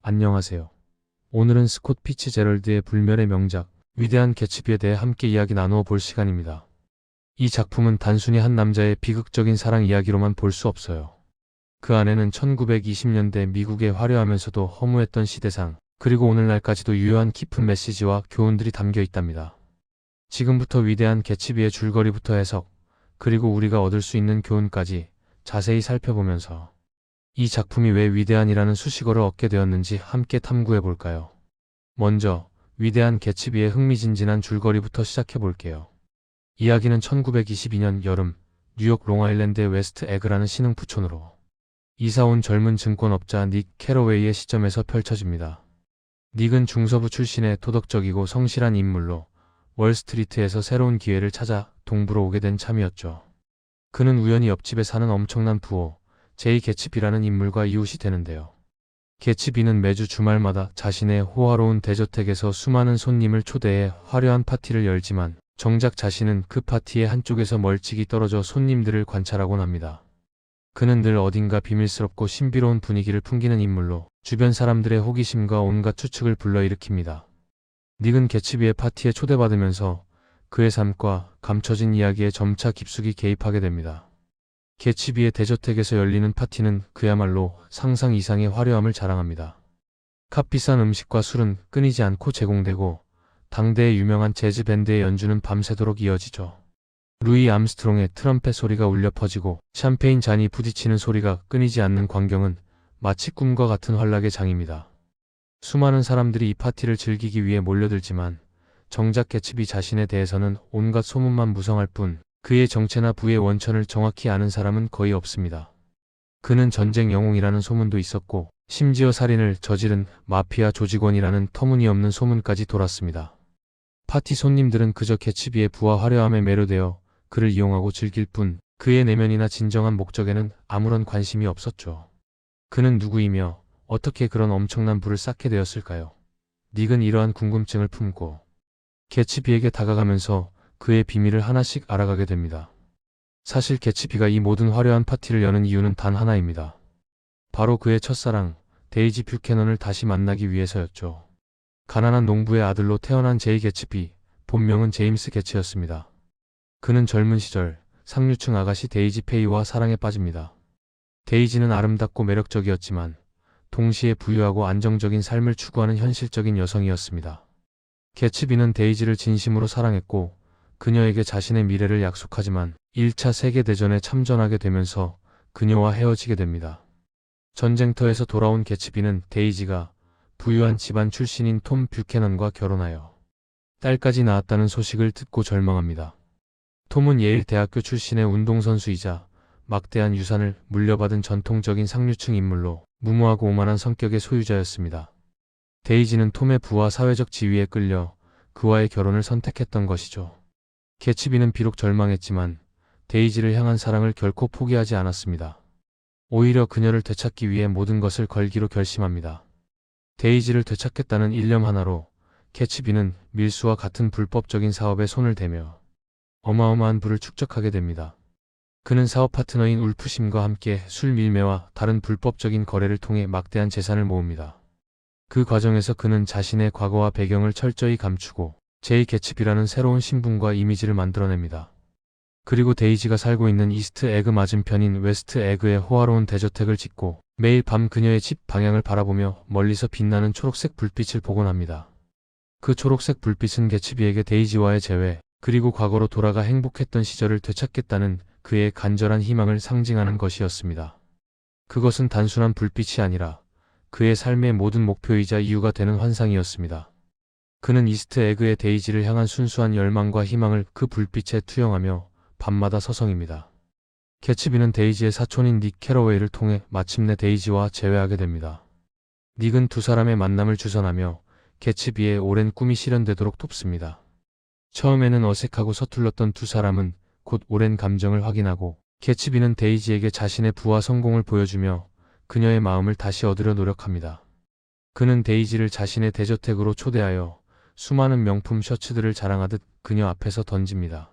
안녕하세요. 오늘은 스콧 피츠제럴드의 불멸의 명작 위대한 개츠비에 대해 함께 이야기 나누어 볼 시간입니다. 이 작품은 단순히 한 남자의 비극적인 사랑 이야기로만 볼 수 없어요. 그 안에는 1920년대 미국의 화려하면서도 허무했던 시대상, 그리고 오늘날까지도 유효한 깊은 메시지와 교훈들이 담겨 있답니다. 지금부터 위대한 개츠비의 줄거리부터 해석, 그리고 우리가 얻을 수 있는 교훈까지 자세히 살펴보면서 이 작품이 왜 위대한이라는 수식어를 얻게 되었는지 함께 탐구해 볼까요? 먼저 위대한 개츠비의 흥미진진한 줄거리부터 시작해 볼게요. 이야기는 1922년 여름 뉴욕 롱아일랜드의 웨스트 에그라는 신흥부촌으로 이사온 젊은 증권업자 닉 캐러웨이의 시점에서 펼쳐집니다. 닉은 중서부 출신의 도덕적이고 성실한 인물로 월스트리트에서 새로운 기회를 찾아 동부로 오게 된 참이었죠. 그는 우연히 옆집에 사는 엄청난 부호 제이 개츠비라는 인물과 이웃이 되는데요. 개츠비는 매주 주말마다 자신의 호화로운 대저택에서 수많은 손님을 초대해 화려한 파티를 열지만 정작 자신은 그 파티의 한쪽에서 멀찍이 떨어져 손님들을 관찰하곤 합니다. 그는 늘 어딘가 비밀스럽고 신비로운 분위기를 풍기는 인물로 주변 사람들의 호기심과 온갖 추측을 불러일으킵니다. 닉은 개츠비의 파티에 초대받으면서 그의 삶과 감춰진 이야기에 점차 깊숙이 개입하게 됩니다. 개츠비의 대저택에서 열리는 파티는 그야말로 상상 이상의 화려함을 자랑합니다. 값비싼 음식과 술은 끊이지 않고 제공되고 당대의 유명한 재즈 밴드의 연주는 밤새도록 이어지죠. 루이 암스트롱의 트럼펫 소리가 울려 퍼지고 샴페인 잔이 부딪히는 소리가 끊이지 않는 광경은 마치 꿈과 같은 환락의 장입니다. 수많은 사람들이 이 파티를 즐기기 위해 몰려들지만 정작 개츠비 자신에 대해서는 온갖 소문만 무성할 뿐 그의 정체나 부의 원천을 정확히 아는 사람은 거의 없습니다. 그는 전쟁 영웅이라는 소문도 있었고 심지어 살인을 저지른 마피아 조직원이라는 터무니없는 소문까지 돌았습니다. 파티 손님들은 그저 개츠비의 부와 화려함에 매료되어 그를 이용하고 즐길 뿐 그의 내면이나 진정한 목적에는 아무런 관심이 없었죠. 그는 누구이며 어떻게 그런 엄청난 부를 쌓게 되었을까요? 닉은 이러한 궁금증을 품고 개츠비에게 다가가면서 그의 비밀을 하나씩 알아가게 됩니다. 사실 개츠비가 이 모든 화려한 파티를 여는 이유는 단 하나입니다. 바로 그의 첫사랑 데이지 뷰캐넌을 다시 만나기 위해서였죠. 가난한 농부의 아들로 태어난 제이 개츠비, 본명은 제임스 개츠였습니다. 그는 젊은 시절 상류층 아가씨 데이지 페이와 사랑에 빠집니다. 데이지는 아름답고 매력적이었지만 동시에 부유하고 안정적인 삶을 추구하는 현실적인 여성이었습니다. 개츠비는 데이지를 진심으로 사랑했고 그녀에게 자신의 미래를 약속하지만 1차 세계대전에 참전하게 되면서 그녀와 헤어지게 됩니다. 전쟁터에서 돌아온 개츠비는 데이지가 부유한 집안 출신인 톰 뷰캐넌과 결혼하여 딸까지 낳았다는 소식을 듣고 절망합니다. 톰은 예일 대학교 출신의 운동선수이자 막대한 유산을 물려받은 전통적인 상류층 인물로 무모하고 오만한 성격의 소유자였습니다. 데이지는 톰의 부와 사회적 지위에 끌려 그와의 결혼을 선택했던 것이죠. 개츠비는 비록 절망했지만 데이지를 향한 사랑을 결코 포기하지 않았습니다. 오히려 그녀를 되찾기 위해 모든 것을 걸기로 결심합니다. 데이지를 되찾겠다는 일념 하나로 개츠비는 밀수와 같은 불법적인 사업에 손을 대며 어마어마한 부를 축적하게 됩니다. 그는 사업 파트너인 울프심과 함께 술 밀매와 다른 불법적인 거래를 통해 막대한 재산을 모읍니다. 그 과정에서 그는 자신의 과거와 배경을 철저히 감추고 제이 개츠비라는 새로운 신분과 이미지를 만들어냅니다. 그리고 데이지가 살고 있는 이스트 에그 맞은편인 웨스트 에그의 호화로운 대저택을 짓고 매일 밤 그녀의 집 방향을 바라보며 멀리서 빛나는 초록색 불빛을 보곤 합니다. 그 초록색 불빛은 개츠비에게 데이지와의 재회, 그리고 과거로 돌아가 행복했던 시절을 되찾겠다는 그의 간절한 희망을 상징하는 것이었습니다. 그것은 단순한 불빛이 아니라 그의 삶의 모든 목표이자 이유가 되는 환상이었습니다. 그는 이스트 에그의 데이지를 향한 순수한 열망과 희망을 그 불빛에 투영하며 밤마다 서성입니다. 개츠비는 데이지의 사촌인 닉 캐러웨이를 통해 마침내 데이지와 재회하게 됩니다. 닉은 두 사람의 만남을 주선하며 개츠비의 오랜 꿈이 실현되도록 돕습니다. 처음에는 어색하고 서툴렀던 두 사람은 곧 오랜 감정을 확인하고 개츠비는 데이지에게 자신의 부와 성공을 보여주며 그녀의 마음을 다시 얻으려 노력합니다. 그는 데이지를 자신의 대저택으로 초대하여 수많은 명품 셔츠들을 자랑하듯 그녀 앞에서 던집니다.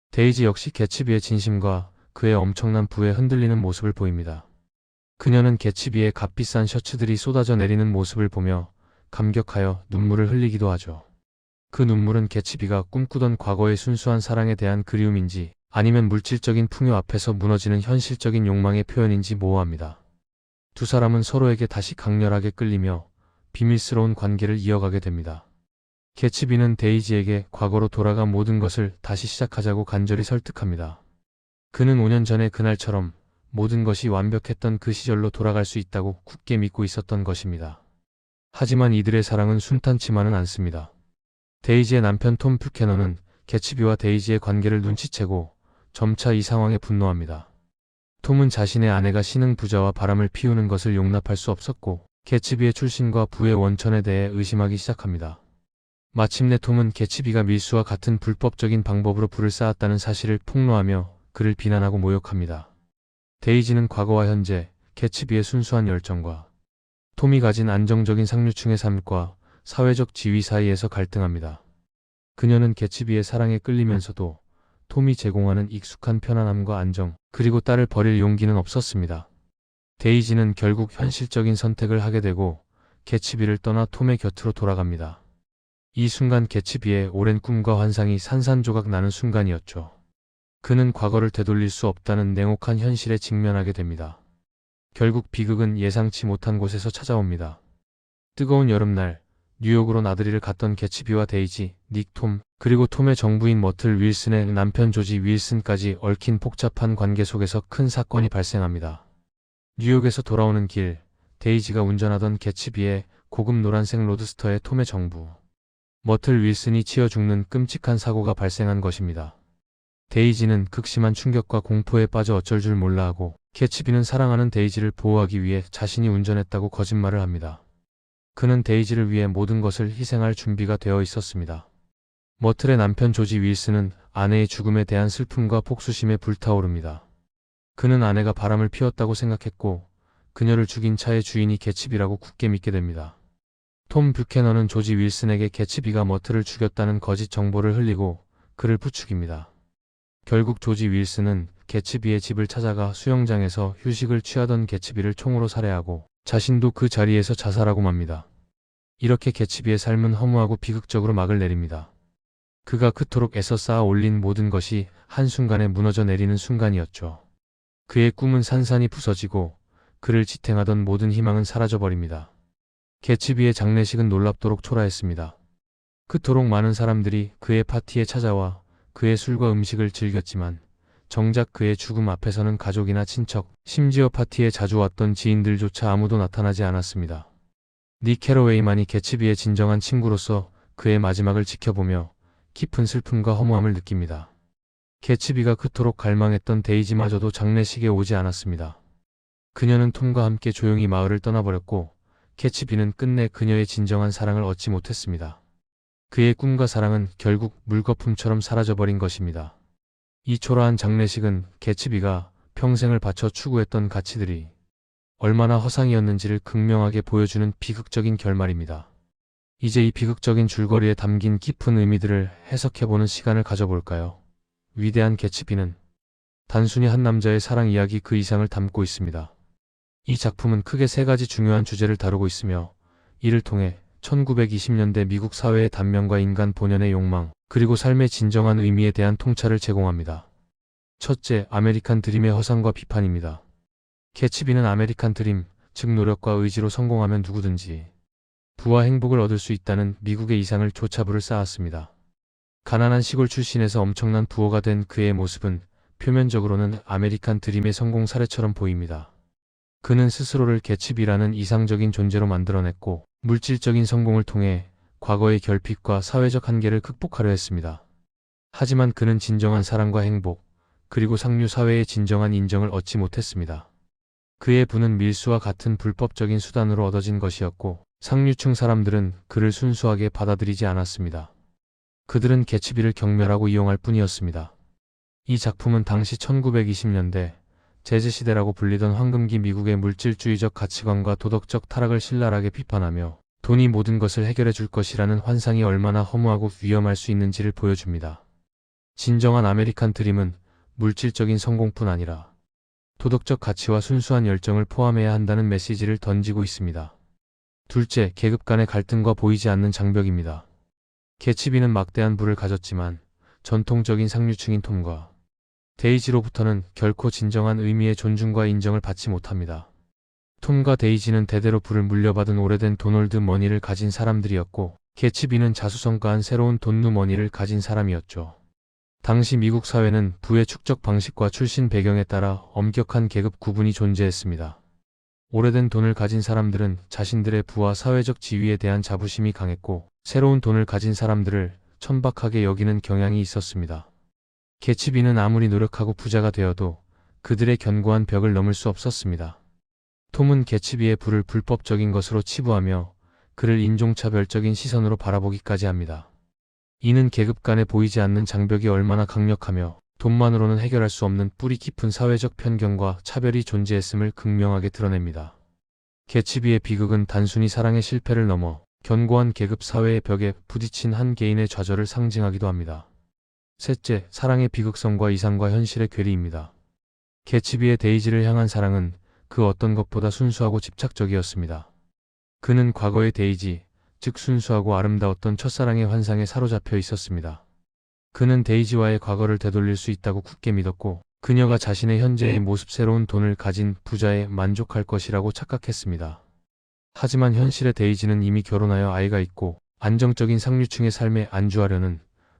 데이지 역시 개츠비의 진심과 그의 엄청난 부에 흔들리는 모습을 보입니다. 그녀는 개츠비의 값비싼 셔츠들이 쏟아져 내리는 모습을 보며 감격하여 눈물을 흘리기도 하죠. 그 눈물은 개츠비가 꿈꾸던 과거의 순수한 사랑에 대한 그리움인지 아니면 물질적인 풍요 앞에서 무너지는 현실적인 욕망의 표현인지 모호합니다. 두 사람은 서로에게 다시 강렬하게 끌리며 비밀스러운 관계를 이어가게 됩니다. 개츠비는 데이지에게 과거로 돌아가 모든 것을 다시 시작하자고 간절히 설득합니다. 그는 5년 전의 그날처럼 모든 것이 완벽했던 그 시절로 돌아갈 수 있다고 굳게 믿고 있었던 것입니다. 하지만 이들의 사랑은 순탄치만은 않습니다. 데이지의 남편 톰 뷰캐넌은 개츠비와 데이지의 관계를 눈치채고 점차 이 상황에 분노합니다. 톰은 자신의 아내가 신흥 부자와 바람을 피우는 것을 용납할 수 없었고 개츠비의 출신과 부의 원천에 대해 의심하기 시작합니다. 마침내 톰은 개츠비가 밀수와 같은 불법적인 방법으로 부를 쌓았다는 사실을 폭로하며 그를 비난하고 모욕합니다. 데이지는 과거와 현재, 개츠비의 순수한 열정과 톰이 가진 안정적인 상류층의 삶과 사회적 지위 사이에서 갈등합니다. 그녀는 개츠비의 사랑에 끌리면서도 톰이 제공하는 익숙한 편안함과 안정, 그리고 딸을 버릴 용기는 없었습니다. 데이지는 결국 현실적인 선택을 하게 되고 개츠비를 떠나 톰의 곁으로 돌아갑니다. 이 순간 개츠비의 오랜 꿈과 환상이 산산조각 나는 순간이었죠. 그는 과거를 되돌릴 수 없다는 냉혹한 현실에 직면하게 됩니다. 결국 비극은 예상치 못한 곳에서 찾아옵니다. 뜨거운 여름날, 뉴욕으로 나들이를 갔던 개츠비와 데이지, 닉, 톰, 그리고 톰의 정부인 머틀 윌슨의 남편 조지 윌슨까지 얽힌 복잡한 관계 속에서 큰 사건이 발생합니다. 뉴욕에서 돌아오는 길, 데이지가 운전하던 개츠비의 고급 노란색 로드스터에 톰의 정부, 머틀 윌슨이 치여 죽는 끔찍한 사고가 발생한 것입니다. 데이지는 극심한 충격과 공포에 빠져 어쩔 줄 몰라 하고 개츠비는 사랑하는 데이지를 보호하기 위해 자신이 운전했다고 거짓말을 합니다. 그는 데이지를 위해 모든 것을 희생할 준비가 되어 있었습니다. 머틀의 남편 조지 윌슨은 아내의 죽음에 대한 슬픔과 복수심에 불타오릅니다. 그는 아내가 바람을 피웠다고 생각했고 그녀를 죽인 차의 주인이 개츠비라고 굳게 믿게 됩니다. 톰 뷰캐넌은 조지 윌슨에게 개츠비가 머틀을 죽였다는 거짓 정보를 흘리고 그를 부추깁니다. 결국 조지 윌슨은 개츠비의 집을 찾아가 수영장에서 휴식을 취하던 개츠비를 총으로 살해하고 자신도 그 자리에서 자살하고 맙니다. 이렇게 개츠비의 삶은 허무하고 비극적으로 막을 내립니다. 그가 그토록 애써 쌓아 올린 모든 것이 한순간에 무너져 내리는 순간이었죠. 그의 꿈은 산산이 부서지고 그를 지탱하던 모든 희망은 사라져버립니다. 개츠비의 장례식은 놀랍도록 초라했습니다. 그토록 많은 사람들이 그의 파티에 찾아와 그의 술과 음식을 즐겼지만 정작 그의 죽음 앞에서는 가족이나 친척, 심지어 파티에 자주 왔던 지인들조차 아무도 나타나지 않았습니다. 닉 캐러웨이만이 개츠비의 진정한 친구로서 그의 마지막을 지켜보며 깊은 슬픔과 허무함을 느낍니다. 개츠비가 그토록 갈망했던 데이지마저도 장례식에 오지 않았습니다. 그녀는 톰과 함께 조용히 마을을 떠나버렸고 개츠비는 끝내 그녀의 진정한 사랑을 얻지 못했습니다. 그의 꿈과 사랑은 결국 물거품처럼 사라져버린 것입니다. 이 초라한 장례식은 개츠비가 평생을 바쳐 추구했던 가치들이 얼마나 허상이었는지를 극명하게 보여주는 비극적인 결말입니다. 이제 이 비극적인 줄거리에 담긴 깊은 의미들을 해석해보는 시간을 가져볼까요? 위대한 개츠비는 단순히 한 남자의 사랑 이야기 그 이상을 담고 있습니다. 이 작품은 크게 세 가지 중요한 주제를 다루고 있으며 이를 통해 1920년대 미국 사회의 단면과 인간 본연의 욕망, 그리고 삶의 진정한 의미에 대한 통찰을 제공합니다. 첫째, 아메리칸 드림의 허상과 비판입니다. 개츠비는 아메리칸 드림, 즉 노력과 의지로 성공하면 누구든지 부와 행복을 얻을 수 있다는 미국의 이상을 조차부를 쌓았습니다. 가난한 시골 출신에서 엄청난 부호가 된 그의 모습은 표면적으로는 아메리칸 드림의 성공 사례처럼 보입니다. 그는 스스로를 개츠비라는 이상적인 존재로 만들어냈고 물질적인 성공을 통해 과거의 결핍과 사회적 한계를 극복하려 했습니다. 하지만 그는 진정한 사랑과 행복, 그리고 상류 사회의 진정한 인정을 얻지 못했습니다. 그의 부는 밀수와 같은 불법적인 수단으로 얻어진 것이었고 상류층 사람들은 그를 순수하게 받아들이지 않았습니다. 그들은 개츠비를 경멸하고 이용할 뿐이었습니다. 이 작품은 당시 1920년대 재즈시대라고 불리던 황금기 미국의 물질주의적 가치관과 도덕적 타락을 신랄하게 비판하며 돈이 모든 것을 해결해 줄 것이라는 환상이 얼마나 허무하고 위험할 수 있는지를 보여줍니다. 진정한 아메리칸 드림은 물질적인 성공뿐 아니라 도덕적 가치와 순수한 열정을 포함해야 한다는 메시지를 던지고 있습니다. 둘째, 계급 간의 갈등과 보이지 않는 장벽입니다. 개츠비는 막대한 부를 가졌지만 전통적인 상류층인 톰과 데이지로부터는 결코 진정한 의미의 존중과 인정을 받지 못합니다. 톰과 데이지는 대대로 부를 물려받은 오래된 도널드 머니를 가진 사람들이었고, 개츠비는 자수성가한 새로운 돈누 머니를 가진 사람이었죠. 당시 미국 사회는 부의 축적 방식과 출신 배경에 따라 엄격한 계급 구분이 존재했습니다. 오래된 돈을 가진 사람들은 자신들의 부와 사회적 지위에 대한 자부심이 강했고, 새로운 돈을 가진 사람들을 천박하게 여기는 경향이 있었습니다. 개츠비는 아무리 노력하고 부자가 되어도 그들의 견고한 벽을 넘을 수 없었습니다. 톰은 개츠비의 부를 불법적인 것으로 치부하며 그를 인종차별적인 시선으로 바라보기까지 합니다. 이는 계급 간에 보이지 않는 장벽이 얼마나 강력하며 돈만으로는 해결할 수 없는 뿌리 깊은 사회적 편견과 차별이 존재했음을 극명하게 드러냅니다. 개츠비의 비극은 단순히 사랑의 실패를 넘어 견고한 계급 사회의 벽에 부딪힌 한 개인의 좌절을 상징하기도 합니다. 셋째, 사랑의 비극성과 이상과 현실의 괴리입니다. 개츠비의 데이지를 향한 사랑은 그 어떤 것보다 순수하고 집착적이었습니다. 그는 과거의 데이지, 즉 순수하고 아름다웠던 첫사랑의 환상에 사로잡혀 있었습니다. 그는 데이지와의 과거를 되돌릴 수 있다고 굳게 믿었고, 그녀가 자신의 현재의 모습 새로운 돈을 가진 부자에 만족할 것이라고 착각했습니다. 하지만 현실의 데이지는 이미 결혼하여 아이가 있고 안정적인 상류층의 삶에 안주하려는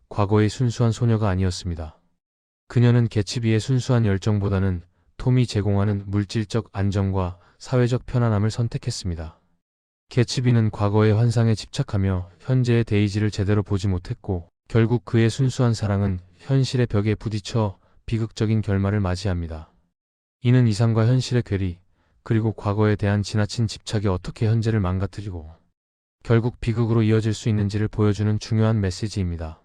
과거의 순수한 소녀가 아니었습니다. 그녀는 개츠비의 순수한 열정보다는 톰이 제공하는 물질적 안정과 사회적 편안함을 선택했습니다. 개츠비는 과거의 환상에 집착하며 현재의 데이지를 제대로 보지 못했고, 결국 그의 순수한 사랑은 현실의 벽에 부딪혀 비극적인 결말을 맞이합니다. 이는 이상과 현실의 괴리, 그리고 과거에 대한 지나친 집착이 어떻게 현재를 망가뜨리고 결국 비극으로 이어질 수 있는지를 보여주는 중요한 메시지입니다.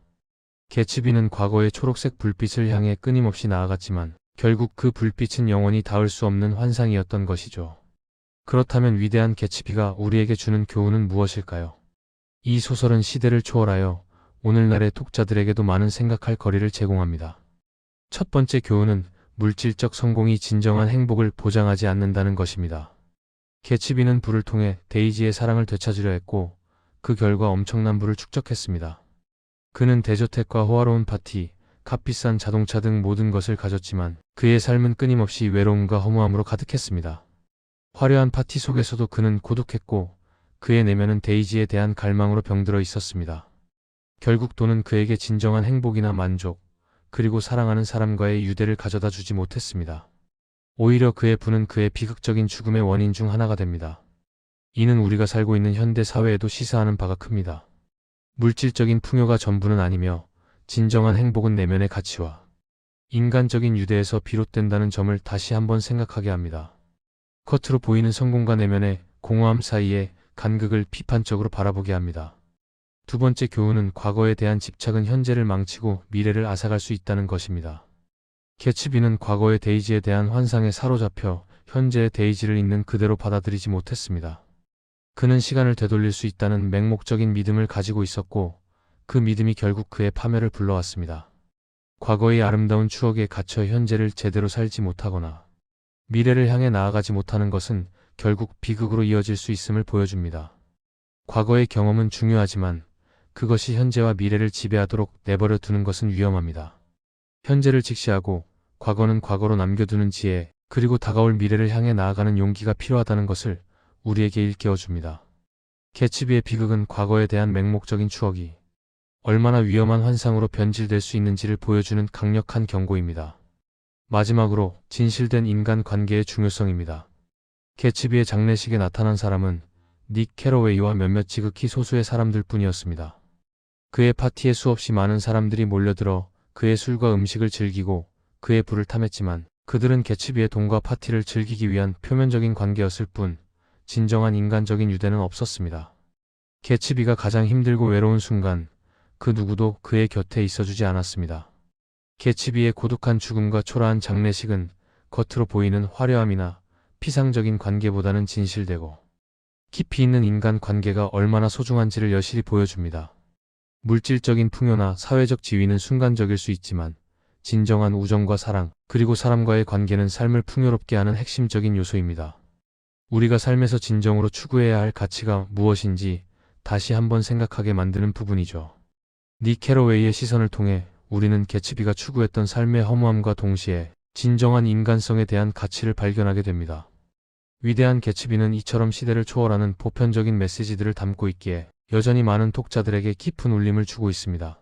개츠비는 과거의 초록색 불빛을 향해 끊임없이 나아갔지만 결국 그 불빛은 영원히 닿을 수 없는 환상이었던 것이죠. 그렇다면 위대한 개츠비가 우리에게 주는 교훈은 무엇일까요? 이 소설은 시대를 초월하여 오늘날의 독자들에게도 많은 생각할 거리를 제공합니다. 첫 번째 교훈은 물질적 성공이 진정한 행복을 보장하지 않는다는 것입니다. 개츠비는 부를 통해 데이지의 사랑을 되찾으려 했고, 그 결과 엄청난 부를 축적했습니다. 그는 대저택과 호화로운 파티, 값비싼 자동차 등 모든 것을 가졌지만 그의 삶은 끊임없이 외로움과 허무함으로 가득했습니다. 화려한 파티 속에서도 그는 고독했고, 그의 내면은 데이지에 대한 갈망으로 병들어 있었습니다. 결국 돈은 그에게 진정한 행복이나 만족, 그리고 사랑하는 사람과의 유대를 가져다 주지 못했습니다. 오히려 그의 부는 그의 비극적인 죽음의 원인 중 하나가 됩니다. 이는 우리가 살고 있는 현대 사회에도 시사하는 바가 큽니다. 물질적인 풍요가 전부는 아니며 진정한 행복은 내면의 가치와 인간적인 유대에서 비롯된다는 점을 다시 한번 생각하게 합니다. 겉으로 보이는 성공과 내면의 공허함 사이의 간극을 비판적으로 바라보게 합니다. 두 번째 교훈은 과거에 대한 집착은 현재를 망치고 미래를 앗아갈 수 있다는 것입니다. 개츠비는 과거의 데이지에 대한 환상에 사로잡혀 현재의 데이지를 있는 그대로 받아들이지 못했습니다. 그는 시간을 되돌릴 수 있다는 맹목적인 믿음을 가지고 있었고, 그 믿음이 결국 그의 파멸을 불러왔습니다. 과거의 아름다운 추억에 갇혀 현재를 제대로 살지 못하거나 미래를 향해 나아가지 못하는 것은 결국 비극으로 이어질 수 있음을 보여줍니다. 과거의 경험은 중요하지만 그것이 현재와 미래를 지배하도록 내버려 두는 것은 위험합니다. 현재를 직시하고 과거는 과거로 남겨두는 지혜, 그리고 다가올 미래를 향해 나아가는 용기가 필요하다는 것을 우리에게 일깨워줍니다. 개츠비의 비극은 과거에 대한 맹목적인 추억이 얼마나 위험한 환상으로 변질될 수 있는지를 보여주는 강력한 경고입니다. 마지막으로 진실된 인간 관계의 중요성입니다. 개츠비의 장례식에 나타난 사람은 닉 캐러웨이와 몇몇 지극히 소수의 사람들 뿐이었습니다. 그의 파티에 수없이 많은 사람들이 몰려들어 그의 술과 음식을 즐기고 그의 부를 탐했지만 그들은 개츠비의 돈과 파티를 즐기기 위한 표면적인 관계였을 뿐 진정한 인간적인 유대는 없었습니다. 개츠비가 가장 힘들고 외로운 순간 그 누구도 그의 곁에 있어주지 않았습니다. 개츠비의 고독한 죽음과 초라한 장례식은 겉으로 보이는 화려함이나 피상적인 관계보다는 진실되고 깊이 있는 인간 관계가 얼마나 소중한지를 여실히 보여줍니다. 물질적인 풍요나 사회적 지위는 순간적일 수 있지만 진정한 우정과 사랑, 그리고 사람과의 관계는 삶을 풍요롭게 하는 핵심적인 요소입니다. 우리가 삶에서 진정으로 추구해야 할 가치가 무엇인지 다시 한번 생각하게 만드는 부분이죠. 닉 캐러웨이의 시선을 통해 우리는 개츠비가 추구했던 삶의 허무함과 동시에 진정한 인간성에 대한 가치를 발견하게 됩니다. 위대한 개츠비는 이처럼 시대를 초월하는 보편적인 메시지들을 담고 있기에 여전히 많은 독자들에게 깊은 울림을 주고 있습니다.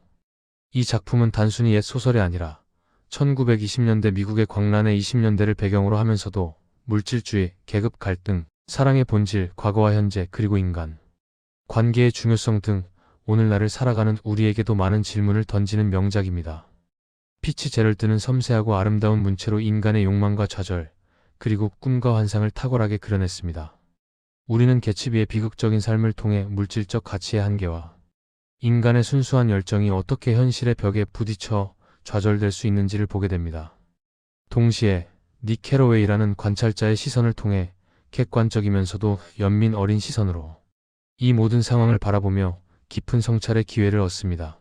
이 작품은 단순히 옛 소설이 아니라 1920년대 미국의 광란의 20년대를 배경으로 하면서도 물질주의, 계급 갈등, 사랑의 본질, 과거와 현재, 그리고 인간, 관계의 중요성 등 오늘날을 살아가는 우리에게도 많은 질문을 던지는 명작입니다. 피츠제럴드는 섬세하고 아름다운 문체로 인간의 욕망과 좌절, 그리고 꿈과 환상을 탁월하게 그려냈습니다. 우리는 개츠비의 비극적인 삶을 통해 물질적 가치의 한계와 인간의 순수한 열정이 어떻게 현실의 벽에 부딪혀 좌절될 수 있는지를 보게 됩니다. 동시에 닉 캐러웨이라는 관찰자의 시선을 통해 객관적이면서도 연민 어린 시선으로 이 모든 상황을 바라보며 깊은 성찰의 기회를 얻습니다.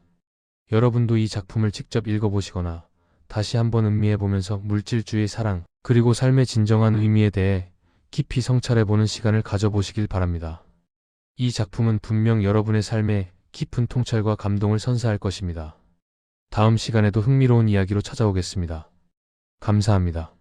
여러분도 이 작품을 직접 읽어보시거나 다시 한번 음미해보면서 물질주의 사랑, 그리고 삶의 진정한 의미에 대해 깊이 성찰해보는 시간을 가져보시길 바랍니다. 이 작품은 분명 여러분의 삶에 깊은 통찰과 감동을 선사할 것입니다. 다음 시간에도 흥미로운 이야기로 찾아오겠습니다. 감사합니다.